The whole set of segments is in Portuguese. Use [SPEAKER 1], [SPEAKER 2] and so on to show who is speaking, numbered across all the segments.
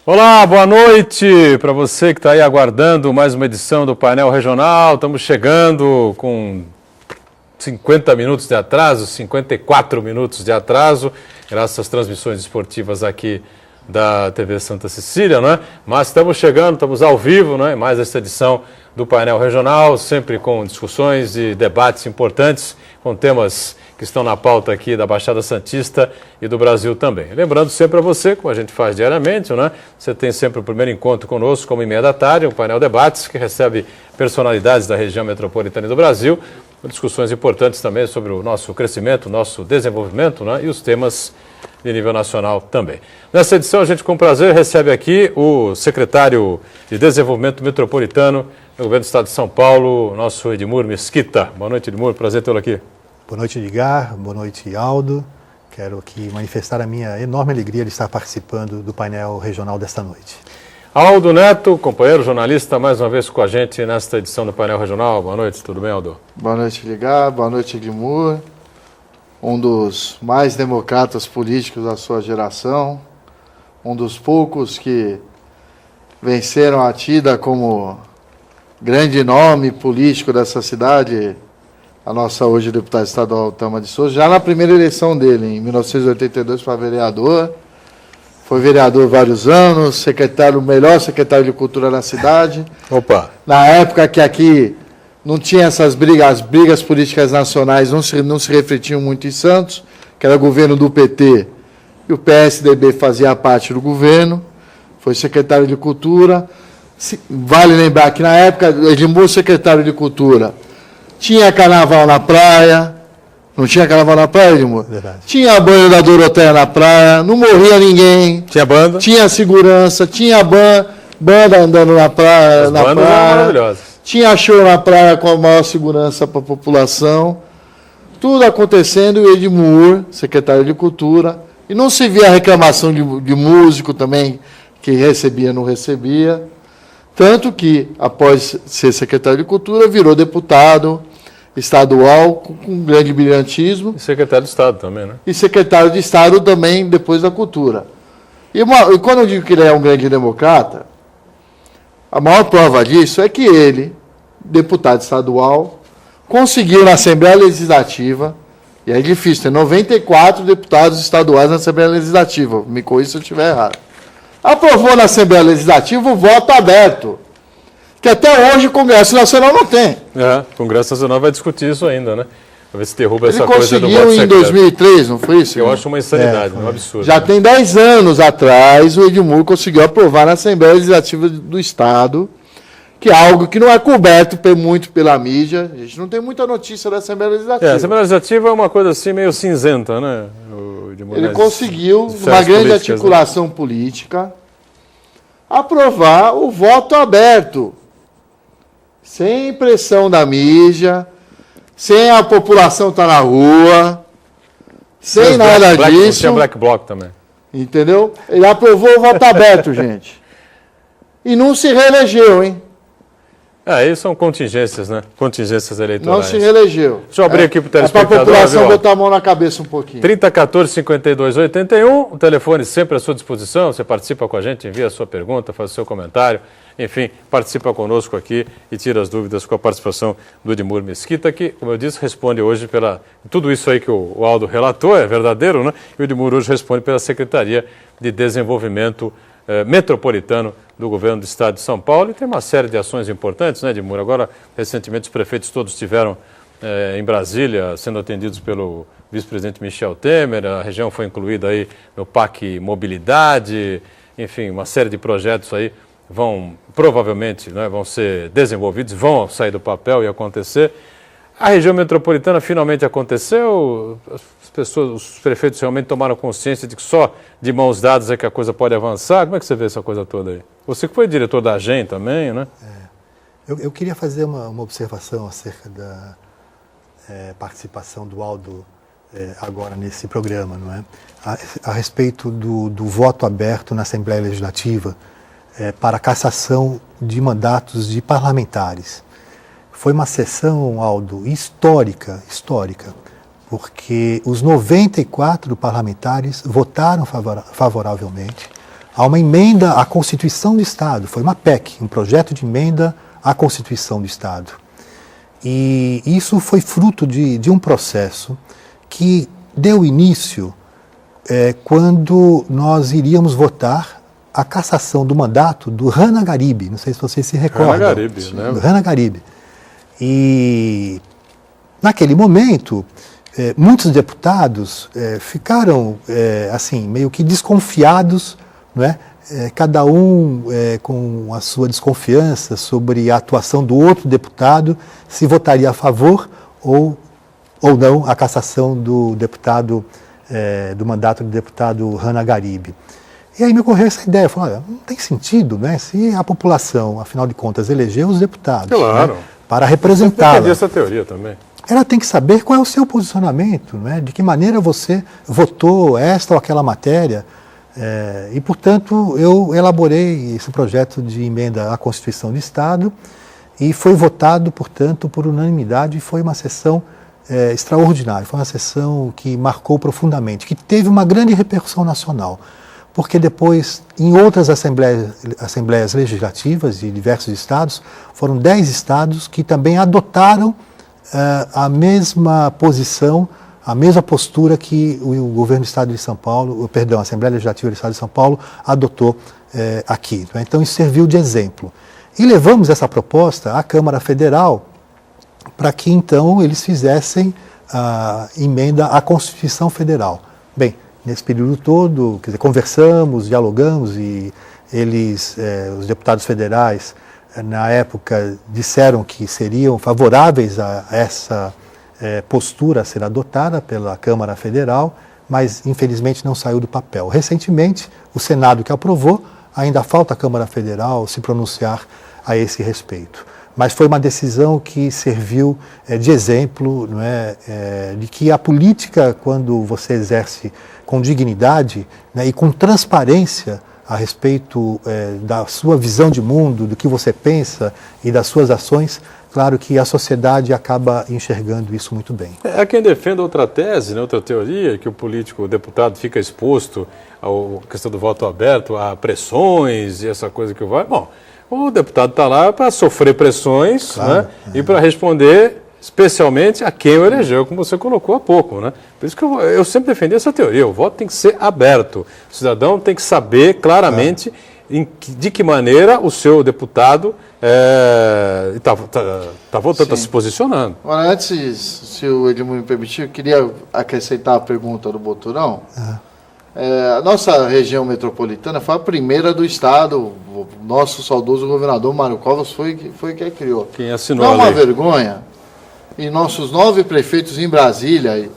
[SPEAKER 1] Olá, boa noite para você que está aí aguardando mais uma edição do Painel Regional. Estamos chegando com 50 minutos de atraso, 54 minutos de atraso, graças às transmissões esportivas aqui da TV Santa Cecília, não é? Mas estamos chegando, estamos ao vivo, não é? Mais essa edição do Painel Regional, sempre com discussões e debates importantes, com temas que estão na pauta aqui da Baixada Santista e do Brasil também. Lembrando sempre a você, como a gente faz diariamente, né? Você tem sempre o primeiro encontro conosco, como 13h, um painel debates que recebe personalidades da região metropolitana e do Brasil, com discussões importantes também sobre o nosso crescimento, o nosso desenvolvimento, né? E os temas de nível nacional também. Nessa edição, a gente com prazer recebe aqui o secretário de Desenvolvimento Metropolitano do Governo do Estado de São Paulo, nosso Edmur Mesquita. Boa noite, Edmur, prazer tê-lo aqui.
[SPEAKER 2] Boa noite, Edgar. Boa noite, Aldo. Quero aqui manifestar a minha enorme alegria de estar participando do painel regional desta noite.
[SPEAKER 1] Aldo Neto, companheiro jornalista, mais uma vez com a gente nesta edição do painel regional. Boa noite, tudo bem, Aldo?
[SPEAKER 3] Boa noite, Edgar. Boa noite, Edmur. Um dos mais democratas políticos da sua geração, um dos poucos que venceram a tida como grande nome político dessa cidade, a nossa hoje deputada estadual Thelma de Souza, já na primeira eleição dele, em 1982, para vereador. Foi vereador vários anos, secretário, o melhor secretário de cultura na cidade.
[SPEAKER 1] Opa!
[SPEAKER 3] Na época que aqui não tinha essas brigas, as brigas políticas nacionais não se refletiam muito em Santos, que era governo do PT, e o PSDB fazia parte do governo, foi secretário de cultura. Vale lembrar que na época, Edmur, secretário de cultura, tinha carnaval na praia. Não tinha carnaval na praia, Edmur?
[SPEAKER 2] Verdade.
[SPEAKER 3] Tinha banho da Doroteia na praia, não morria ninguém.
[SPEAKER 1] Tinha banda?
[SPEAKER 3] Tinha segurança, tinha banda andando na praia.
[SPEAKER 1] As bandas eram maravilhosas.
[SPEAKER 3] Tinha show na praia com a maior segurança para a população. Tudo acontecendo, e o Edmur, secretário de Cultura, e não se via reclamação de músico também, que recebia, não recebia. Tanto que, após ser secretário de Cultura, virou deputado estadual com grande brilhantismo.
[SPEAKER 1] E secretário de Estado também, né?
[SPEAKER 3] E secretário de Estado também, depois da Cultura. E quando eu digo que ele é um grande democrata, a maior prova disso é que ele, deputado estadual, conseguiu na Assembleia Legislativa, e é difícil, tem 94 deputados estaduais na Assembleia Legislativa, me corrija se eu estiver errado. Aprovou na Assembleia Legislativa o voto aberto, que até hoje o Congresso Nacional não tem.
[SPEAKER 1] O Congresso Nacional vai discutir isso ainda, né? Para ver se derruba essa
[SPEAKER 3] Ele
[SPEAKER 1] coisa do voto
[SPEAKER 3] conseguiu em
[SPEAKER 1] secreto.
[SPEAKER 3] 2003, não foi isso?
[SPEAKER 1] Eu acho uma insanidade, um absurdo.
[SPEAKER 3] Já tem 10 anos atrás, o Edmur conseguiu aprovar na Assembleia Legislativa do Estado, que é algo que não é coberto muito pela mídia. A gente não tem muita notícia da Assembleia Legislativa.
[SPEAKER 1] A Assembleia Legislativa é uma coisa assim meio cinzenta, né?
[SPEAKER 3] Ele conseguiu, numa grande articulação política, aprovar o voto aberto, sem pressão da mídia, sem a população estar na rua, sem nada disso.
[SPEAKER 1] Tinha Black Bloc também.
[SPEAKER 3] Entendeu? Ele aprovou o voto aberto, gente. E não se reelegeu, hein?
[SPEAKER 1] Aí são contingências, né? Contingências eleitorais.
[SPEAKER 3] Não se reelegeu.
[SPEAKER 1] Deixa eu abrir aqui para o telespectador.
[SPEAKER 3] É para a população botar a mão na cabeça um pouquinho.
[SPEAKER 1] 3014-5281, o telefone sempre à sua disposição. Você participa com a gente, envia a sua pergunta, faz o seu comentário. Enfim, participa conosco aqui e tira as dúvidas com a participação do Edmur Mesquita, que, como eu disse, responde hoje pela... Tudo isso aí que o Aldo relatou é verdadeiro, né? E o Edmur hoje responde pela Secretaria de Desenvolvimento Metropolitano do Governo do Estado de São Paulo, e tem uma série de ações importantes, né, Edmur? Agora, recentemente, os prefeitos todos estiveram em Brasília, sendo atendidos pelo vice-presidente Michel Temer, a região foi incluída aí no PAC Mobilidade, enfim, uma série de projetos aí provavelmente, né, vão ser desenvolvidos, vão sair do papel e acontecer. A região metropolitana finalmente aconteceu, os prefeitos realmente tomaram consciência de que só de mãos dadas é que a coisa pode avançar. Como é que você vê essa coisa toda aí? Você que foi diretor da AGEM também, né?
[SPEAKER 2] Eu queria fazer uma observação acerca da participação do Aldo agora nesse programa, não é? A respeito do voto aberto na Assembleia Legislativa para a cassação de mandatos de parlamentares. Foi uma sessão, Aldo, histórica, porque os 94 parlamentares votaram favoravelmente a uma emenda à Constituição do Estado. Foi uma PEC, um projeto de emenda à Constituição do Estado. E isso foi fruto de um processo que deu início quando nós iríamos votar a cassação do mandato do Rana Garibe. Não sei se vocês se recordam.
[SPEAKER 1] Rana Garibe, né?
[SPEAKER 2] Do Rana Garibe. E naquele momento, muitos deputados ficaram assim, meio que desconfiados, não é? Cada um com a sua desconfiança sobre a atuação do outro deputado, se votaria a favor ou não a cassação do deputado, do mandato do deputado Rana Garibe. E aí me ocorreu essa ideia, falei, olha, não tem sentido, né? Se a população, afinal de contas, elegeu os deputados,
[SPEAKER 1] claro,
[SPEAKER 2] né, para representá-la.
[SPEAKER 1] Eu essa teoria também.
[SPEAKER 2] Ela tem que saber qual é o seu posicionamento, né? De que maneira você votou esta ou aquela matéria. E, portanto, eu elaborei esse projeto de emenda à Constituição do Estado e foi votado, portanto, por unanimidade, e foi uma sessão extraordinária, foi uma sessão que marcou profundamente, que teve uma grande repercussão nacional, porque depois, em outras assembleias legislativas de diversos estados, foram 10 estados que também adotaram a mesma posição, a mesma postura que o governo do Estado de São Paulo, a Assembleia Legislativa do Estado de São Paulo adotou aqui. Então isso serviu de exemplo. E levamos essa proposta à Câmara Federal para que então eles fizessem a emenda à Constituição Federal. Bem, nesse período todo, quer dizer, conversamos, dialogamos e eles, os deputados federais, na época disseram que seriam favoráveis a essa postura a ser adotada pela Câmara Federal, mas infelizmente não saiu do papel. Recentemente, o Senado que aprovou, ainda falta a Câmara Federal se pronunciar a esse respeito. Mas foi uma decisão que serviu de exemplo, não é, de que a política, quando você exerce com dignidade, né, e com transparência a respeito da sua visão de mundo, do que você pensa e das suas ações, claro que a sociedade acaba enxergando isso muito bem.
[SPEAKER 1] Há quem defenda outra tese, né, outra teoria, que o político, o deputado fica exposto à questão do voto aberto, a pressões e essa coisa que vai. Bom, o deputado está lá para sofrer pressões, claro, né, e para responder especialmente a quem o elegeu, como você colocou há pouco, né? Por isso que eu sempre defendi essa teoria, o voto tem que ser aberto, o cidadão tem que saber claramente de que maneira o seu deputado está votando, está se posicionando.
[SPEAKER 3] Agora, antes, se o Edmundo me permitir, eu queria acrescentar a pergunta do Boturão. A nossa região metropolitana foi a primeira do Estado, o nosso saudoso governador Mário Covas foi quem criou.
[SPEAKER 1] Quem assinou
[SPEAKER 3] Não é
[SPEAKER 1] a
[SPEAKER 3] uma
[SPEAKER 1] lei.
[SPEAKER 3] vergonha, e nossos 9 prefeitos em Brasília,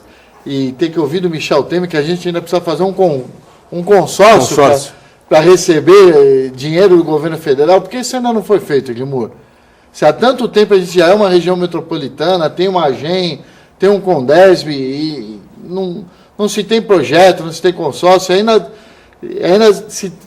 [SPEAKER 3] e ter que ouvir do Michel Temer que a gente ainda precisa fazer um consórcio. Para receber dinheiro do governo federal, porque isso ainda não foi feito, Edmundo. Se há tanto tempo a gente já é uma região metropolitana, tem uma AGEM, tem um Condesb, e não se tem projeto, não se tem consórcio, ainda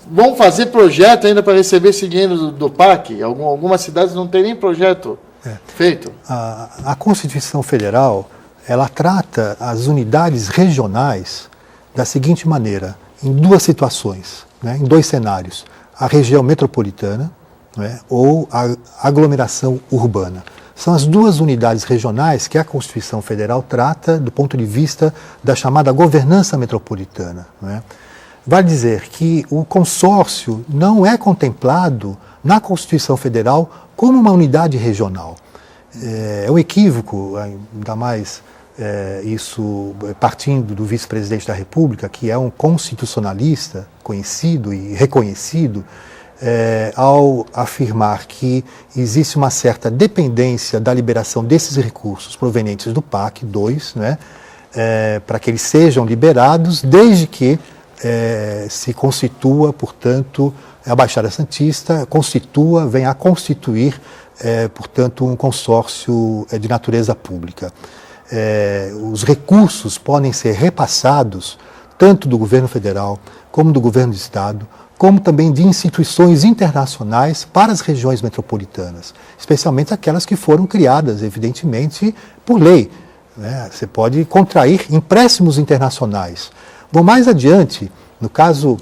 [SPEAKER 3] vão fazer projeto ainda para receber esse dinheiro do PAC. Algumas cidades não tem nem projeto feito.
[SPEAKER 2] A Constituição Federal, ela trata as unidades regionais da seguinte maneira, em 2 situações, né, em 2 cenários, a região metropolitana, né, ou a aglomeração urbana. São as 2 unidades regionais que a Constituição Federal trata do ponto de vista da chamada governança metropolitana. Né. Vale dizer que o consórcio não é contemplado na Constituição Federal como uma unidade regional. É um equívoco, ainda mais isso partindo do vice-presidente da República, que é um constitucionalista conhecido e reconhecido, ao afirmar que existe uma certa dependência da liberação desses recursos provenientes do PAC 2, né, para que eles sejam liberados, desde que se constitua, portanto, a Baixada Santista venha a constituir, portanto, um consórcio de natureza pública. Os recursos podem ser repassados tanto do governo federal, como do governo do estado, como também de instituições internacionais para as regiões metropolitanas, especialmente aquelas que foram criadas, evidentemente, por lei. Né? Você pode contrair empréstimos internacionais. Vou mais adiante, no caso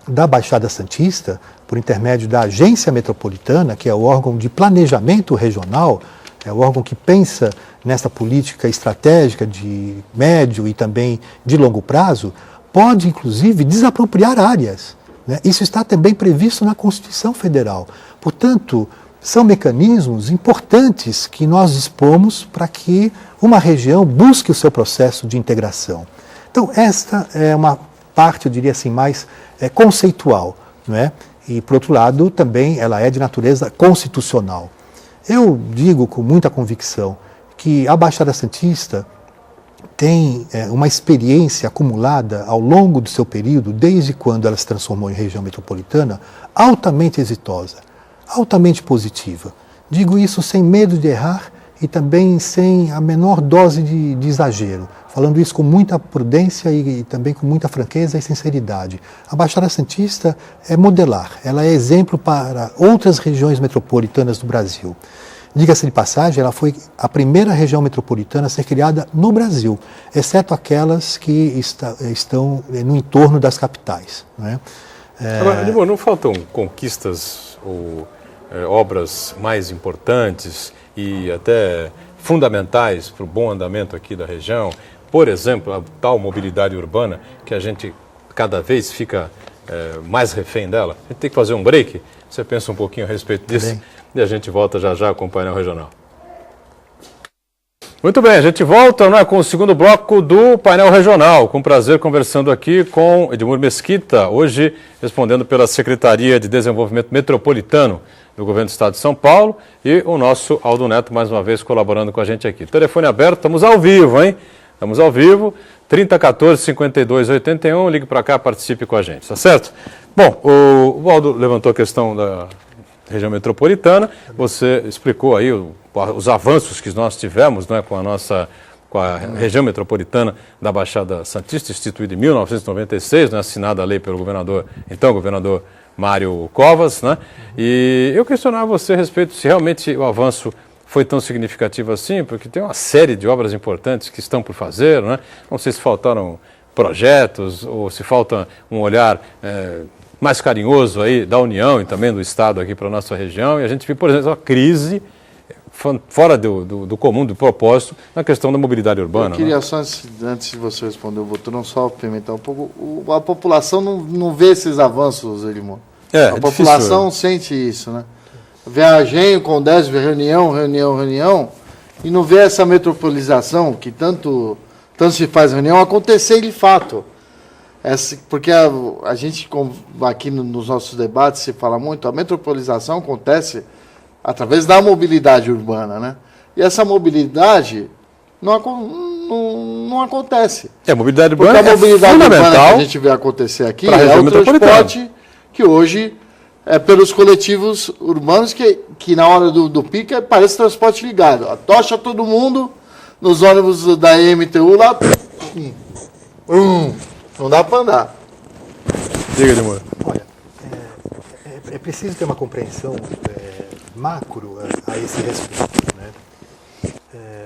[SPEAKER 2] da Baixada Santista, por intermédio da Agência Metropolitana, que é o órgão de planejamento regional, é o órgão que pensa nessa política estratégica de médio e também de longo prazo, pode, inclusive, desapropriar áreas, né? Isso está também previsto na Constituição Federal. Portanto, são mecanismos importantes que nós dispomos para que uma região busque o seu processo de integração. Então, esta é uma parte, eu diria assim, mais conceitual, não é? E, por outro lado, também ela é de natureza constitucional. Eu digo com muita convicção que a Baixada Santista tem uma experiência acumulada ao longo do seu período, desde quando ela se transformou em região metropolitana, altamente exitosa, altamente positiva. Digo isso sem medo de errar e também sem a menor dose de exagero, falando isso com muita prudência e também com muita franqueza e sinceridade. A Baixada Santista é modelar, ela é exemplo para outras regiões metropolitanas do Brasil. Diga-se de passagem, ela foi a primeira região metropolitana a ser criada no Brasil, exceto aquelas que estão no entorno das capitais. Não é?
[SPEAKER 1] Agora, Edmur, não faltam conquistas ou obras mais importantes e até fundamentais para o bom andamento aqui da região? Por exemplo, a tal mobilidade urbana, que a gente cada vez fica mais refém dela. A gente tem que fazer um break? Você pensa um pouquinho a respeito disso? Bem. E a gente volta já já com o painel regional. Muito bem, a gente volta, né, com o segundo bloco do painel regional. Com prazer conversando aqui com Edmur Mesquita, hoje respondendo pela Secretaria de Desenvolvimento Metropolitano do Governo do Estado de São Paulo, e o nosso Aldo Neto mais uma vez colaborando com a gente aqui. Telefone aberto, estamos ao vivo, hein? Estamos ao vivo, 3014-5281, ligue para cá, participe com a gente, tá certo? Bom, o Aldo levantou a questão da região metropolitana, você explicou aí os avanços que nós tivemos, né, com a região metropolitana da Baixada Santista, instituída em 1996, né, assinada a lei pelo governador Mário Covas, né? E eu questionava você a respeito se realmente o avanço foi tão significativo assim, porque tem uma série de obras importantes que estão por fazer, né? Não sei se faltaram projetos ou se falta um olhar mais carinhoso aí da União e também do Estado aqui para a nossa região. E a gente viu, por exemplo, uma crise fora do comum, do propósito, na questão da mobilidade urbana.
[SPEAKER 3] Eu queria,
[SPEAKER 1] né?
[SPEAKER 3] só antes de você responder, eu vou não só pimentar um pouco, a população não vê esses avanços, Edmur. A população sente isso, né? Viajei com o CONDESB, reunião, e não vê essa metropolização, que tanto se faz reunião, acontecer de fato. Porque a gente, aqui nos nossos debates, se fala muito, a metropolização acontece através da mobilidade urbana, né? E essa mobilidade não acontece.
[SPEAKER 1] A mobilidade urbana
[SPEAKER 3] porque a mobilidade urbana que a gente vê acontecer aqui é o transporte que hoje é pelos coletivos urbanos que na hora do pico parece transporte ligado. Atocha todo mundo nos ônibus da MTU lá. Não dá para andar.
[SPEAKER 1] Diga, Edmur.
[SPEAKER 2] Olha, é preciso ter uma compreensão macro a esse respeito, né?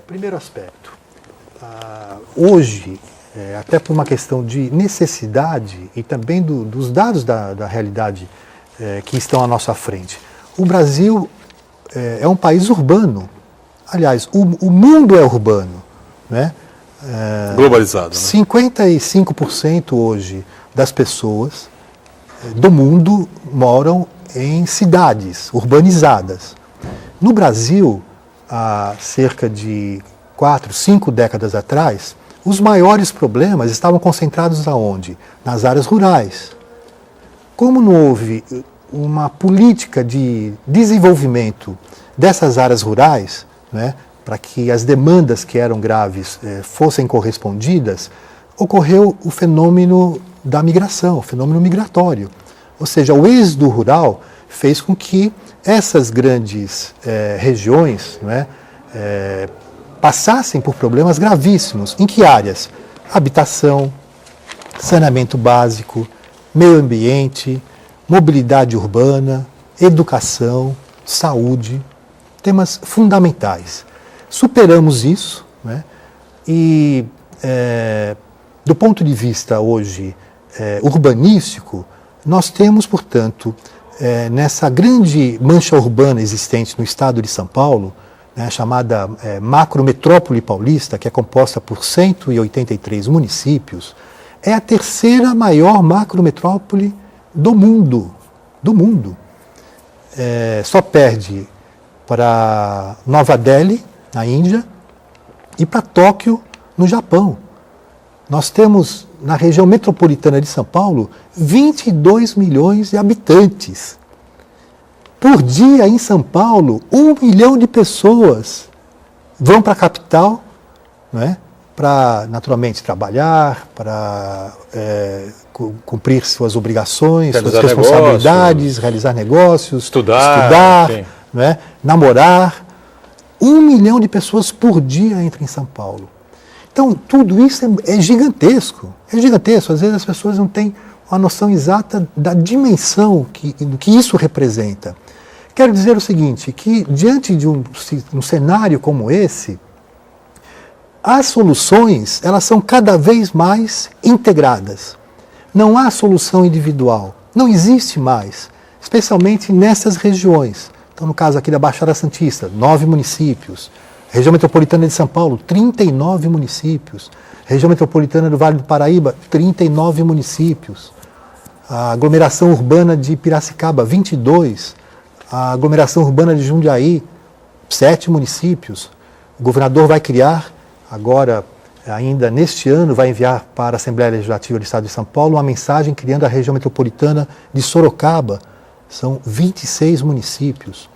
[SPEAKER 2] Primeiro aspecto. Hoje, até por uma questão de necessidade e também dos dados da realidade que estão à nossa frente, o Brasil é um país urbano. Aliás, o mundo é urbano, né?
[SPEAKER 1] Globalizado, né?
[SPEAKER 2] 55% hoje das pessoas do mundo moram em cidades urbanizadas. No Brasil, há cerca de 4, 5 décadas atrás, os maiores problemas estavam concentrados aonde? Nas áreas rurais. Como não houve uma política de desenvolvimento dessas áreas rurais, né, para que as demandas que eram graves fossem correspondidas, ocorreu o fenômeno da migração, o fenômeno migratório. Ou seja, o êxodo rural fez com que essas grandes regiões, né, passassem por problemas gravíssimos. Em que áreas? Habitação, saneamento básico, meio ambiente, mobilidade urbana, educação, saúde, temas fundamentais. Superamos isso, né? E do ponto de vista hoje urbanístico, nós temos, portanto, nessa grande mancha urbana existente no estado de São Paulo, né, chamada macrometrópole paulista, que é composta por 183 municípios, é a terceira maior macrometrópole do mundo. Só perde para Nova Delhi, na Índia, e para Tóquio, no Japão. Nós temos, na região metropolitana de São Paulo, 22 milhões de habitantes. Por dia, em São Paulo, 1 milhão de pessoas vão para a capital, né, para, naturalmente, trabalhar, para cumprir suas obrigações, suas responsabilidades, realizar negócios, estudar, né, namorar. 1 milhão de pessoas por dia entram em São Paulo. Então, tudo isso é gigantesco. É gigantesco. Às vezes as pessoas não têm uma noção exata da dimensão do que isso representa. Quero dizer o seguinte, que diante de um cenário como esse, as soluções, elas são cada vez mais integradas. Não há solução individual. Não existe mais, especialmente nessas regiões. Então, no caso aqui da Baixada Santista, 9 municípios. Região Metropolitana de São Paulo, 39 municípios. Região Metropolitana do Vale do Paraíba, 39 municípios. A aglomeração urbana de Piracicaba, 22. A aglomeração urbana de Jundiaí, 7 municípios. O governador vai criar, agora, ainda neste ano, vai enviar para a Assembleia Legislativa do Estado de São Paulo uma mensagem criando a região metropolitana de Sorocaba. São 26 municípios.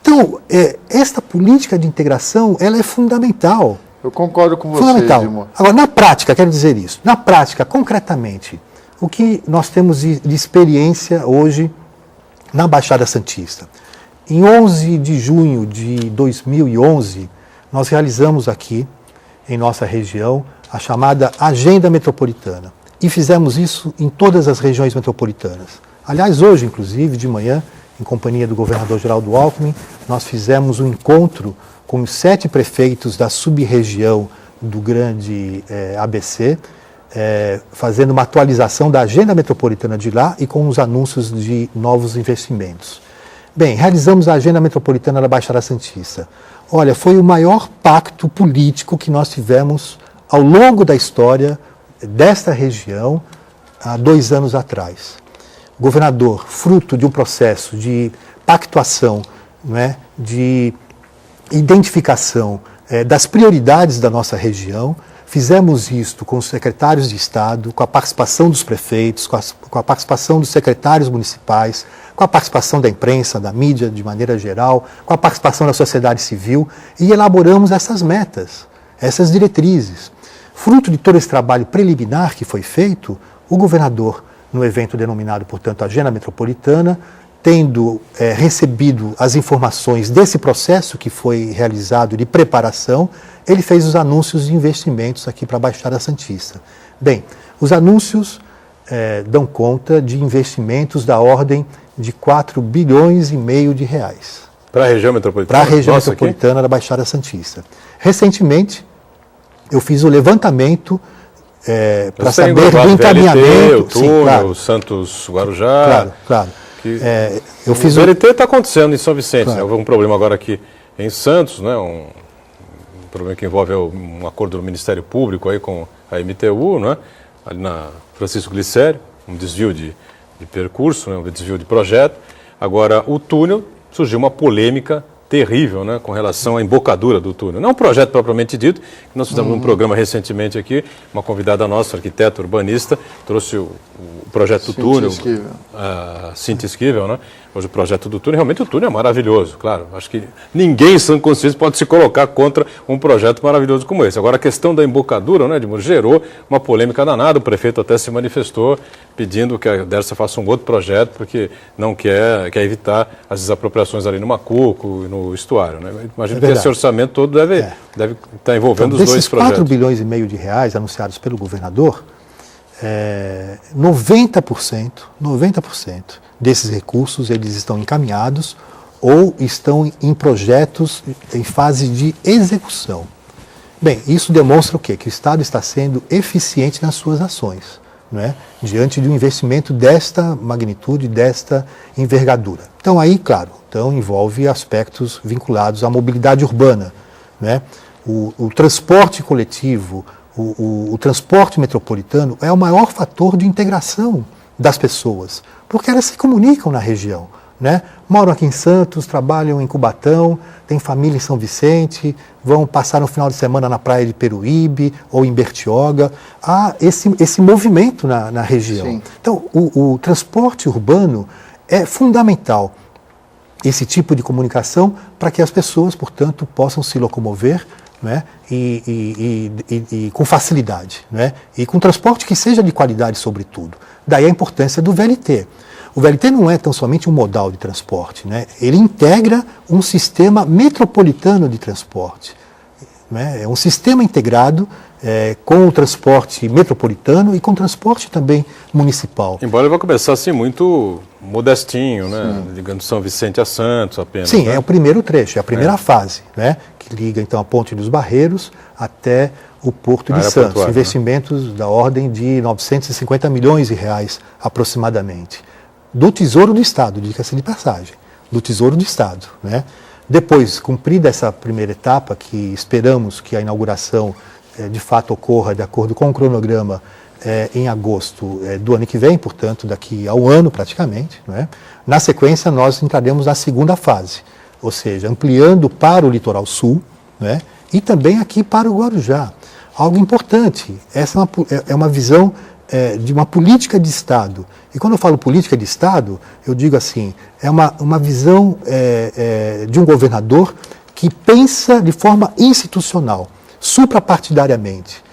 [SPEAKER 2] Então, esta política de integração, ela é fundamental.
[SPEAKER 3] Eu concordo com você,
[SPEAKER 2] fundamental.
[SPEAKER 3] Edmur.
[SPEAKER 2] Agora, na prática, quero dizer isso, na prática, concretamente, o que nós temos de experiência hoje na Baixada Santista? Em 11 de junho de 2011, nós realizamos aqui, em nossa região, a chamada Agenda Metropolitana. E fizemos isso em todas as regiões metropolitanas. Aliás, hoje, inclusive, de manhã, em companhia do governador Geraldo Alckmin, nós fizemos um encontro com os 7 prefeitos da sub-região do grande ABC, fazendo uma atualização da agenda metropolitana de lá e com os anúncios de novos investimentos. Bem, realizamos a agenda metropolitana da Baixada Santista. Olha, foi o maior pacto político que nós tivemos ao longo da história desta região há 2 anos atrás. O governador, fruto de um processo de pactuação, né, de identificação das prioridades da nossa região, fizemos isto com os secretários de Estado, com a participação dos prefeitos, com a participação dos secretários municipais, com a participação da imprensa, da mídia de maneira geral, com a participação da sociedade civil, e elaboramos essas metas, essas diretrizes. Fruto de todo esse trabalho preliminar que foi feito, o governador, no evento denominado, portanto, Agenda Metropolitana, tendo recebido as informações desse processo que foi realizado de preparação, ele fez os anúncios de investimentos aqui para a Baixada Santista. Bem, os anúncios dão conta de investimentos da ordem de 4,5 bilhões de reais.
[SPEAKER 1] Para a região metropolitana?
[SPEAKER 2] Para a região metropolitana da Baixada Santista. Recentemente, eu fiz o levantamento para saber do encaminhamento.
[SPEAKER 1] O túnel, claro. O Santos Guarujá.
[SPEAKER 2] Claro.
[SPEAKER 1] Eu fiz o VLT está acontecendo em São Vicente. Claro. Né? Houve um problema agora aqui em Santos, né? Um problema que envolve um acordo do Ministério Público aí com a MTU, né? Ali na Francisco Glicério, um desvio de percurso, né? Um desvio de projeto. Agora, o túnel, surgiu uma polêmica terrível, né, com relação à embocadura do túnel. Não um projeto propriamente dito, nós fizemos um programa recentemente aqui, uma convidada nossa, arquiteta urbanista, trouxe o projeto do túnel, a Cíntia Esquivel, né? Hoje o projeto do túnel, realmente o túnel é maravilhoso, claro. Acho que ninguém em sã consciência pode se colocar contra um projeto maravilhoso como esse. Agora a questão da embocadura, né, Edmur, gerou uma polêmica danada, o prefeito até se manifestou pedindo que a Dersa faça um outro projeto, porque não quer evitar as desapropriações ali no Macuco e no estuário, né? Imagino que esse orçamento todo deve estar envolvendo os dois projetos.
[SPEAKER 2] Desses 4,5 bilhões de reais anunciados pelo governador, 90% desses recursos eles estão encaminhados ou estão em projetos em fase de execução. Bem, isso demonstra o quê? Que o Estado está sendo eficiente nas suas ações. né, diante de um investimento desta magnitude, desta envergadura. Então aí, claro, envolve aspectos vinculados à mobilidade urbana, né? O transporte coletivo, o transporte metropolitano é o maior fator de integração das pessoas, porque elas se comunicam na região, né? Moram aqui em Santos, trabalham em Cubatão, têm família em São Vicente, vão passar um final de semana na praia de Peruíbe ou em Bertioga. Há esse movimento na região. Sim. Então, o transporte urbano é fundamental, esse tipo de comunicação, para que as pessoas, portanto, possam se locomover, né, e com facilidade, né, e com transporte que seja de qualidade, sobretudo. Daí a importância do VLT. O VLT não é tão somente um modal de transporte, né, ele integra um sistema metropolitano de transporte, né, é um sistema integrado com o transporte metropolitano e com o transporte também municipal.
[SPEAKER 1] Embora ele vai começar assim muito modestinho, né, ligando São Vicente a Santos apenas.
[SPEAKER 2] Sim,
[SPEAKER 1] né?
[SPEAKER 2] é o primeiro trecho, é a primeira fase, né, que liga então a Ponte dos Barreiros até o Porto de Santos. Portuária, investimentos, né, da ordem de 950 milhões de reais aproximadamente. Do Tesouro do Estado, diga-se de passagem, do Tesouro do Estado, né? Depois, cumprida essa primeira etapa, que esperamos que a inauguração de fato ocorra de acordo com o cronograma em agosto do ano que vem, portanto daqui a um ano praticamente, né? Na sequência nós entraremos na segunda fase, ou seja, ampliando para o litoral sul, né? E também aqui para o Guarujá. Algo importante, essa é uma visão de uma política de Estado. E quando eu falo política de Estado, eu digo assim, é uma visão de um governador que pensa de forma institucional, suprapartidariamente.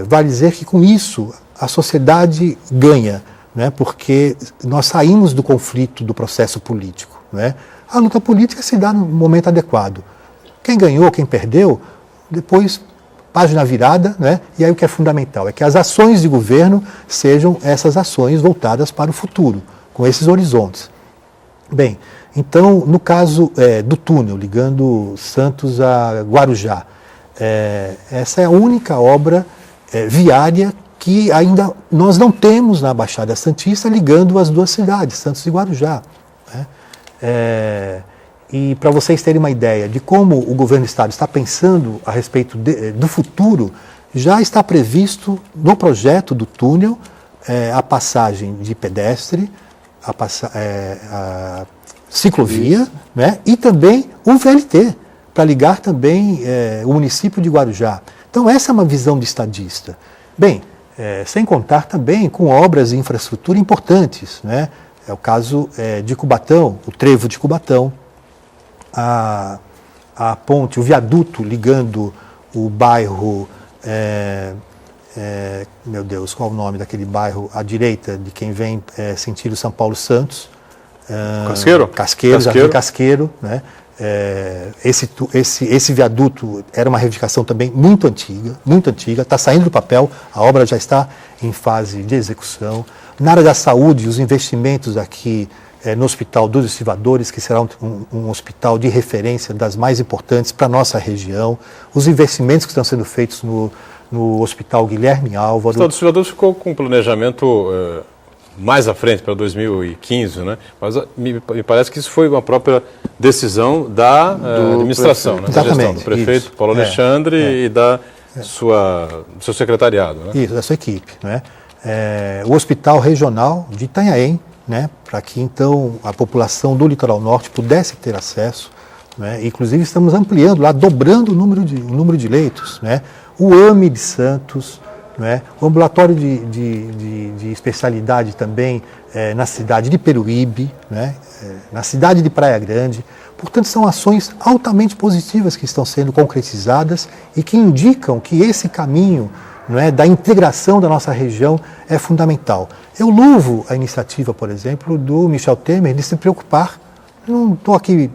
[SPEAKER 2] Vale dizer que com isso a sociedade ganha, né, porque nós saímos do conflito do processo político, né? A luta política se dá no momento adequado. Quem ganhou, quem perdeu, depois página virada, né? E aí o que é fundamental é que as ações de governo sejam essas ações voltadas para o futuro, com esses horizontes. Bem, então, no caso do túnel, ligando Santos a Guarujá, essa é a única obra viária que ainda nós não temos na Baixada Santista, ligando as duas cidades, Santos e Guarujá, né? E para vocês terem uma ideia de como o governo do Estado está pensando a respeito do futuro, já está previsto no projeto do túnel a passagem de pedestre, a ciclovia, né, e também o VLT, para ligar também o município de Guarujá. Então essa é uma visão de estadista. Bem, sem contar também com obras de infraestrutura importantes, né? É o caso de Cubatão, o trevo de Cubatão, a ponte, o viaduto ligando o bairro, meu Deus, qual o nome daquele bairro à direita de quem vem sentido São Paulo Santos? Casqueiro, Jardim Casqueiro, né? Esse viaduto era uma reivindicação também muito antiga, está saindo do papel, a obra já está em fase de execução. Na área da saúde, os investimentos aqui no Hospital dos Estivadores, que será um hospital de referência das mais importantes para a nossa região, os investimentos que estão sendo feitos no Hospital Guilherme Álvaro. O
[SPEAKER 1] Hospital dos Estivadores ficou com um planejamento mais à frente, para 2015, né? Mas me parece que isso foi uma própria decisão da administração, né? Da gestão do prefeito Paulo Alexandre e do seu secretariado, né?
[SPEAKER 2] Isso, da sua equipe, né? O Hospital Regional de Itanhaém, né, para que então a população do Litoral Norte pudesse ter acesso, né? Inclusive estamos ampliando lá, dobrando o número de leitos, né? O AME de Santos, né? O ambulatório de especialidade também na cidade de Peruíbe, né? Na cidade de Praia Grande. Portanto, são ações altamente positivas que estão sendo concretizadas e que indicam que esse caminho, não é, da integração da nossa região é fundamental. Eu louvo a iniciativa, por exemplo, do Michel Temer de se preocupar, não estou aqui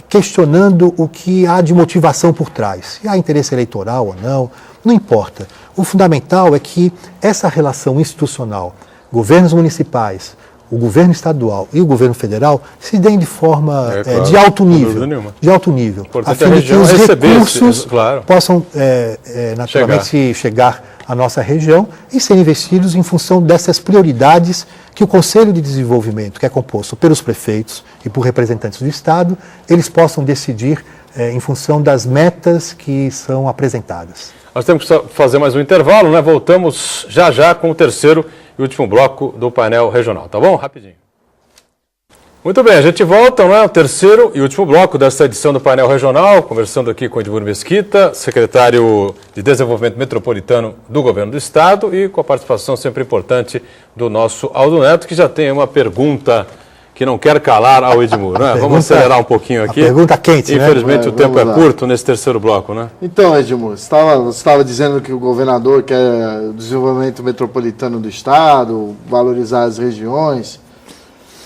[SPEAKER 2] questionando o que há de motivação por trás, se há interesse eleitoral ou não importa. O fundamental é que essa relação institucional, governos municipais, o governo estadual e o governo federal se deem de forma claro, de alto nível, a fim de que os recursos possam naturalmente chegar a nossa região e serem investidos em função dessas prioridades que o Conselho de Desenvolvimento, que é composto pelos prefeitos e por representantes do Estado, eles possam decidir em função das metas que são apresentadas.
[SPEAKER 1] Nós temos que fazer mais um intervalo, né? Voltamos já com o terceiro e último bloco do painel regional, tá bom? Rapidinho. Muito bem, a gente volta, né? O terceiro e último bloco desta edição do painel regional, conversando aqui com o Edmur Mesquita, secretário de Desenvolvimento Metropolitano do Governo do Estado, e com a participação sempre importante do nosso Aldo Neto, que já tem uma pergunta que não quer calar ao Edmur, né? Vamos acelerar um pouquinho aqui.
[SPEAKER 2] Pergunta quente, né?
[SPEAKER 1] Infelizmente o tempo é curto nesse terceiro bloco, né?
[SPEAKER 3] Então, Edmur, você estava dizendo que o governador quer o desenvolvimento metropolitano do Estado, valorizar as regiões.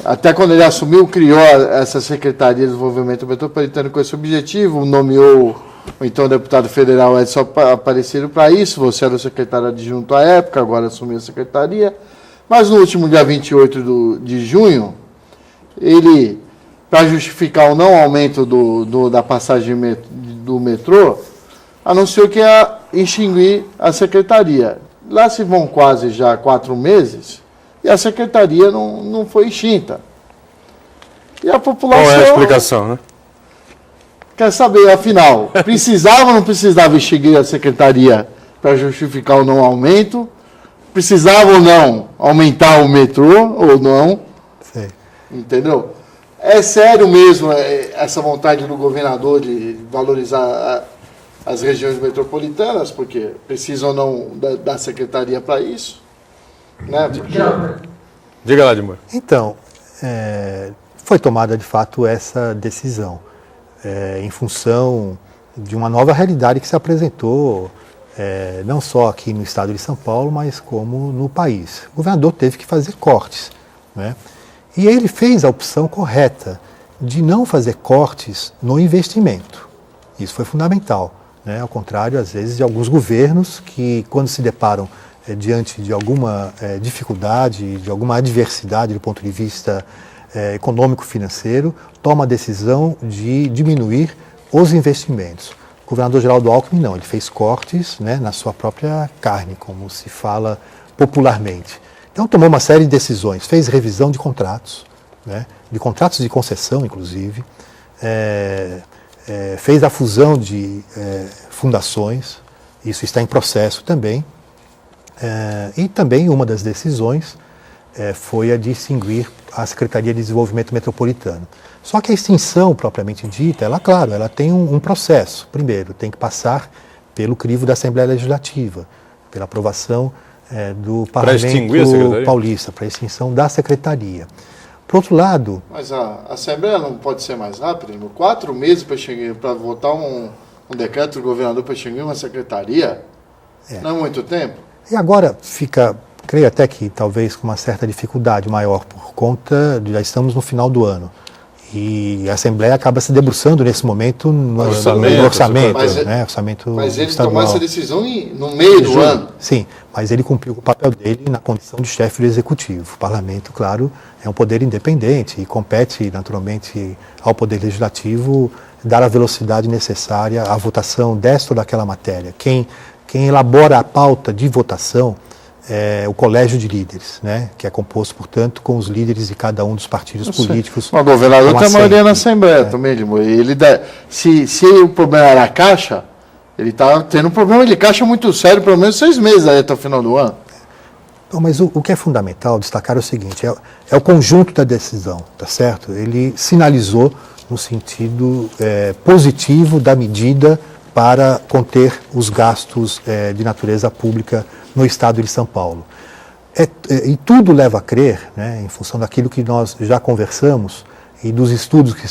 [SPEAKER 3] Até quando ele assumiu, criou essa Secretaria de Desenvolvimento Metropolitano com esse objetivo, nomeou o então deputado federal Edson Aparecido para isso. Você era o secretário adjunto à época, agora assumiu a secretaria. Mas no último dia 28 de junho, ele, para justificar o não aumento da passagem do metrô, anunciou que ia extinguir a secretaria. Lá se vão quase já 4 meses e a secretaria não foi extinta. E a população...
[SPEAKER 1] Qual é a explicação, né?
[SPEAKER 3] Quer saber, afinal, precisava ou não precisava extinguir a secretaria para justificar o não aumento? Precisava ou não aumentar o metrô ou não?
[SPEAKER 2] Sim.
[SPEAKER 3] Entendeu? É sério mesmo essa vontade do governador de valorizar as regiões metropolitanas, porque precisa ou não da secretaria para isso? Né?
[SPEAKER 1] Diga lá, Edmur.
[SPEAKER 2] Então, foi tomada de fato essa decisão em função de uma nova realidade que se apresentou não só aqui no estado de São Paulo, mas como no país. O governador teve que fazer cortes, né? E ele fez a opção correta de não fazer cortes no investimento. Isso foi fundamental, né? Ao contrário, às vezes, de alguns governos que, quando se deparam diante de alguma dificuldade, de alguma adversidade do ponto de vista econômico-financeiro, toma a decisão de diminuir os investimentos. O governador Geraldo Alckmin não, ele fez cortes, né, na sua própria carne, como se fala popularmente. Então tomou uma série de decisões, fez revisão de contratos, né, de contratos de concessão, inclusive, fez a fusão de fundações, isso está em processo também. E também uma das decisões foi a de extinguir a Secretaria de Desenvolvimento Metropolitano. Só que a extinção propriamente dita, ela tem um processo. Primeiro, tem que passar pelo crivo da Assembleia Legislativa, pela aprovação do Parlamento Paulista, para a extinção da Secretaria. Por outro lado...
[SPEAKER 3] Mas a Assembleia não pode ser mais rápida? 4 meses para votar um decreto do governador para extinguir uma secretaria? Não é muito tempo?
[SPEAKER 2] E agora fica, creio até que talvez com uma certa dificuldade maior por conta de já estamos no final do ano. E a Assembleia acaba se debruçando nesse momento no orçamento, né? Orçamento
[SPEAKER 3] mas ele
[SPEAKER 2] estadual.
[SPEAKER 3] tomou essa decisão no meio do ano.
[SPEAKER 2] Sim, mas ele cumpriu o papel dele na condição de chefe do Executivo. O Parlamento, claro, é um poder independente e compete naturalmente ao Poder Legislativo dar a velocidade necessária à votação desta ou daquela matéria. Quem elabora a pauta de votação o Colégio de Líderes, né, que é composto, portanto, com os líderes de cada um dos partidos políticos.
[SPEAKER 3] O governador tem a maioria na Assembleia também, se o problema era a Caixa, ele está tendo um problema de caixa muito sério, pelo menos 6 meses aí até o final do ano.
[SPEAKER 2] Então, mas o que é fundamental destacar é o seguinte, é o conjunto da decisão, tá certo? Ele sinalizou no sentido positivo da medida para conter os gastos de natureza pública no estado de São Paulo. E tudo leva a crer, né, em função daquilo que nós já conversamos e dos estudos que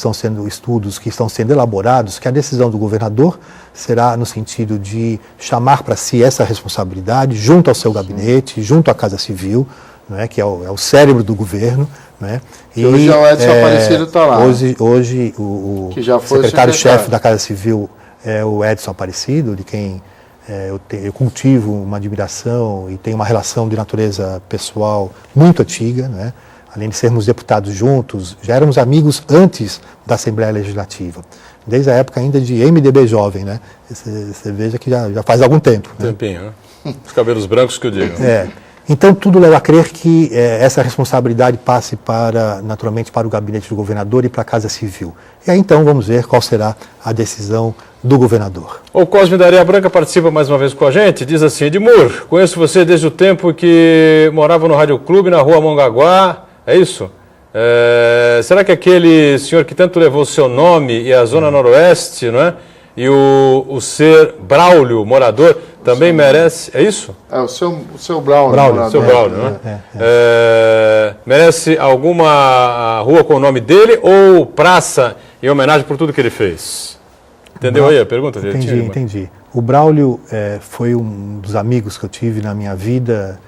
[SPEAKER 2] estão sendo elaborados, que a decisão do governador será no sentido de chamar para si essa responsabilidade junto ao seu gabinete, junto à Casa Civil, né, que é o cérebro do governo. Né,
[SPEAKER 3] e hoje o Edson Aparecido está lá.
[SPEAKER 2] Hoje o secretário-chefe da Casa Civil é o Edson Aparecido, de quem eu cultivo uma admiração e tenho uma relação de natureza pessoal muito antiga, né? Além de sermos deputados juntos, já éramos amigos antes da Assembleia Legislativa, desde a época ainda de MDB jovem, né? Você veja que já faz algum tempo. Né?
[SPEAKER 1] Tempinho, né? Os cabelos brancos que eu digo.
[SPEAKER 2] Então, tudo leva a crer que essa responsabilidade passe naturalmente para o gabinete do governador e para a Casa Civil. E aí, então, vamos ver qual será a decisão do governador.
[SPEAKER 1] O Cosme da Areia Branca participa mais uma vez com a gente, diz assim: Edmur, conheço você desde o tempo que morava no Rádio Clube, na rua Mongaguá, é isso? Será que aquele senhor que tanto levou o seu nome e a Zona Noroeste, não é? E o ser Braulio, morador, também merece, é isso?
[SPEAKER 3] O seu Braulio,
[SPEAKER 1] morador. Seu Braulio, né? Merece alguma rua com o nome dele ou praça em homenagem por tudo que ele fez? Entendeu aí a pergunta dele?
[SPEAKER 2] Entendi. O Braulio foi um dos amigos que eu tive na minha vida,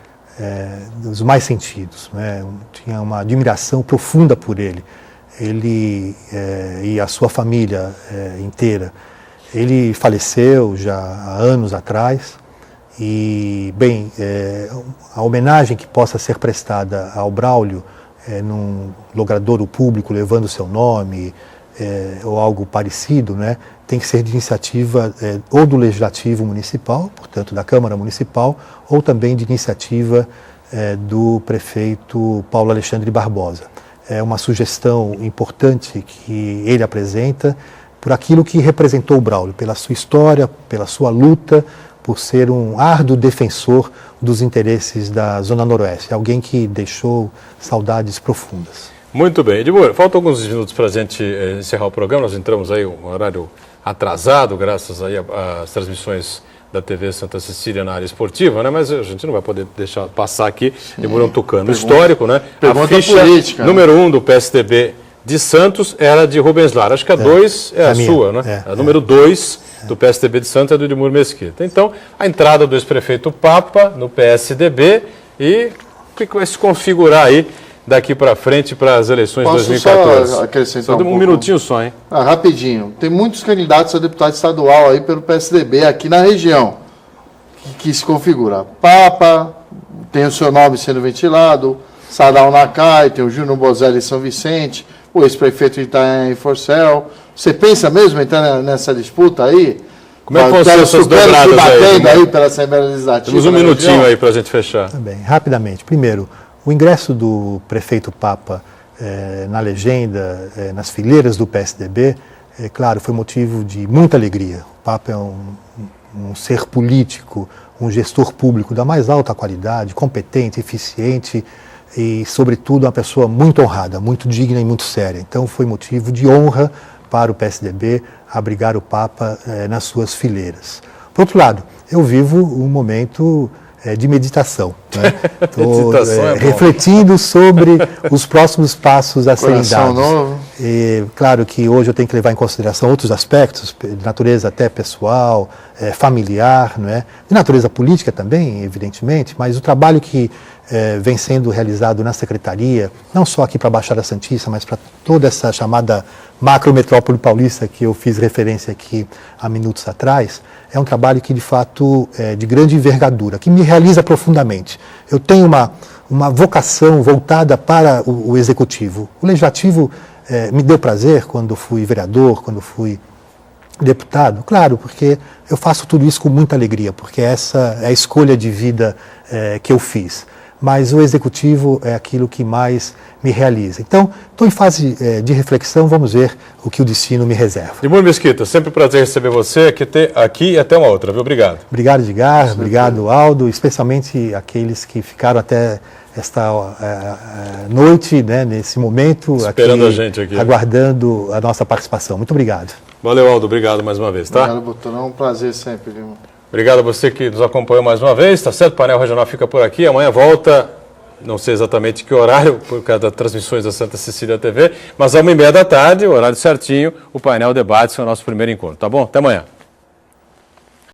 [SPEAKER 2] dos mais sentidos, né? Tinha uma admiração profunda por ele. Ele e a sua família inteira. Ele faleceu já há anos atrás e, bem, a homenagem que possa ser prestada ao Braulio num logradouro público levando o seu nome ou algo parecido, né, tem que ser de iniciativa ou do Legislativo Municipal, portanto da Câmara Municipal, ou também de iniciativa do prefeito Paulo Alexandre Barbosa. É uma sugestão importante que ele apresenta, por aquilo que representou o Braulio, pela sua história, pela sua luta, por ser um árduo defensor dos interesses da Zona Noroeste, alguém que deixou saudades profundas.
[SPEAKER 1] Muito bem. Edmur, faltam alguns minutos para a gente encerrar o programa, nós entramos aí um horário atrasado, graças aí às transmissões da TV Santa Cecília na área esportiva, né? Mas a gente não vai poder deixar passar aqui, Edmur é um tucano histórico, né? A ficha política, número 1 do PSDB de Santos era de Rubens Lara. Acho que a 2 é a sua, né? A número 2 do PSDB de Santos é do Edmur Mesquita. Então, a entrada do ex-prefeito Papa no PSDB e o que vai se configurar aí daqui para frente para as eleições de 2014?
[SPEAKER 3] Só acrescentar
[SPEAKER 1] um minutinho só, hein?
[SPEAKER 3] Rapidinho. Tem muitos candidatos a deputado estadual aí pelo PSDB aqui na região que se configura. Papa, tem o seu nome sendo ventilado, Sadal Nakai, tem o Júnior Bozelli em São Vicente, o ex-prefeito de Itanhaém Forcel. Você pensa mesmo em entrar nessa disputa aí?
[SPEAKER 1] Como é que vão ser essas dobradas
[SPEAKER 3] aí pela Assembleia Legislativa?
[SPEAKER 1] Temos um minutinho aí para a gente fechar.
[SPEAKER 2] Também, rapidamente. Primeiro, o ingresso do prefeito Papa na legenda, nas fileiras do PSDB, claro, foi motivo de muita alegria. O Papa é um ser político, um gestor público da mais alta qualidade, competente, eficiente, e, sobretudo, uma pessoa muito honrada, muito digna e muito séria. Então, foi motivo de honra para o PSDB abrigar o Papa nas suas fileiras. Por outro lado, eu vivo um momento de meditação. Né? Estou refletindo sobre os próximos passos a serem dados. E, claro que hoje eu tenho que levar em consideração outros aspectos, de natureza até pessoal, familiar, não é? De natureza política também, evidentemente, mas o trabalho que vem sendo realizado na Secretaria, não só aqui para a Baixada Santista, mas para toda essa chamada macrometrópole paulista que eu fiz referência aqui há minutos atrás, é um trabalho que, de fato, é de grande envergadura, que me realiza profundamente. Eu tenho uma vocação voltada para o Executivo. O Legislativo me deu prazer quando fui vereador, quando fui deputado, claro, porque eu faço tudo isso com muita alegria, porque essa é a escolha de vida que eu fiz. Mas o Executivo é aquilo que mais me realiza. Então, estou em fase de reflexão, vamos ver o que o destino me reserva.
[SPEAKER 1] Edmur Mesquita, sempre um prazer receber você aqui e até uma outra, viu? Obrigado.
[SPEAKER 2] Obrigado, Edgar, obrigado, Aldo, especialmente aqueles que ficaram até esta noite, né, nesse momento,
[SPEAKER 1] esperando a gente aqui,
[SPEAKER 2] aguardando a nossa participação. Muito obrigado.
[SPEAKER 1] Valeu, Aldo, obrigado mais uma vez, tá?
[SPEAKER 3] Obrigado, Botonão, um prazer sempre, viu?
[SPEAKER 1] Obrigado a você que nos acompanhou mais uma vez, tá certo? O Painel Regional fica por aqui, amanhã volta, não sei exatamente que horário, por causa das transmissões da Santa Cecília TV, mas às 1h30 da tarde, o horário certinho, o Painel Debates é o nosso primeiro encontro, tá bom? Até amanhã.